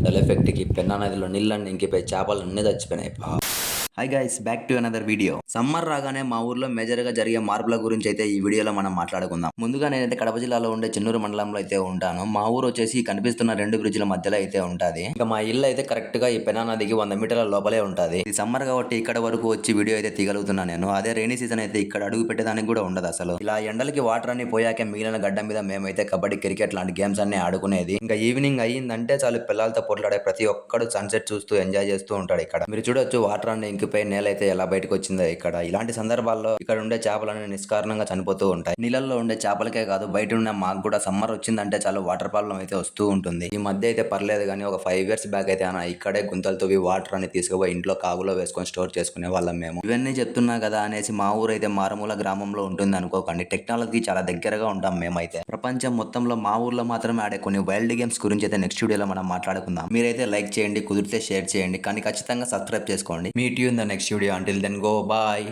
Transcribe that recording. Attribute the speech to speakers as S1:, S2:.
S1: ఎండల ఎఫెక్ట్‌కి పెన్నా నదిలో నీళ్ళన్నీ ఇంకిపోయి చేపలన్నీ చచ్చిపోయినాయి. Hi guys, back to another video. Summer రాగానే మా ఊర్లో మేజర్‌గా జరిగే మార్పుల గురించి అయితే ఈ వీడియోలో మనం మాట్లాడుకుందాం. ముందుగా నేనైతే కడప జిల్లాలో ఉండే చెన్నూరు మండలంలో అయితే ఉంటాను. మా ఊరు వచ్చేసి కనిపిస్తున్న 2 బ్రిడ్జిల మధ్యలో అయితే ఉంటది. ఇక మా ఇల్లు అయితే కరెక్ట్‌గా ఈ పెన్నా నదికి 100 మీటర్ల లోపలే ఉంటది. ఇది సమ్మర్ కాబట్టి ఇక్కడ వరకు వచ్చి వీడియో అయితే తీయగలుగుతున్నా నేను. అదే రైనీ సీజన్ అయితే ఇక్కడ అడుగు పెట్టేదానికి కూడా ఉండదు అసలు. ఇలా ఎండలకి వాటర్ అన్ని పోయాక మిగిలిన గడ్డ మీద మేమైతే కబడ్డీ, క్రికెట్ లాంటి గేమ్స్ అన్ని ఆడుకునేది. ఇంకా ఈవినింగ్ అయ్యిందంటే చాలు పిల్లలతో పోట్లాడే ప్రతి ఒక్కడు సన్సెట్ చూస్తూ ఎంజాయ్ చేస్తూ ఉంటాడు ఇక్కడ. మీరు చూడొచ్చు వాటర్ అన్ని ఇంకిపోయి నేలైతే ఎలా బయటకు వచ్చిందో ఇక్కడ. ఇలాంటి సందర్భాల్లో ఇక్కడ ఉండే చేపలన్నీ నిష్కారణంగా చనిపోతూ ఉంటాయి. నీళ్ళల్లో ఉండే చేపలకే కాదు బయట ఉన్న మాకు కూడా సమ్మర్ వచ్చిందంటే చాలు వాటర్ ప్రాబ్లం అయితే వస్తూ ఉంటుంది. ఈ మధ్య అయితే పర్లేదు కానీ ఒక 5 ఇయర్స్ బ్యాక్ అయితే ఇక్కడే గుంతలు తవ్వి వాటర్ అని తీసుకుపోయి ఇంట్లో కాగులో వేసుకొని స్టోర్ చేసుకునే వాళ్ళం మేము. ఇవన్నీ చెప్తున్నా కదా అనేసి మా ఊరు అయితే మారుమూల గ్రామంలో ఉంటుంది అనుకోకండి. టెక్నాలజీ చాలా దగ్గరగా ఉంటాం మేమైతే. ప్రపంచం మొత్తంలో మా ఊర్లో మాత్రమే ఆడే కొన్ని వైల్డ్ గేమ్స్ గురించి అయితే నెక్స్ట్ వీడియోలో మనం మాట్లాడుకుందాం. మీరైతే లైక్ చేయండి, కుదిరితే షేర్ చేయండి, కానీ ఖచ్చితంగా సబ్స్క్రైబ్ చేసుకోండి. Meet you in the next video. Until then go bye.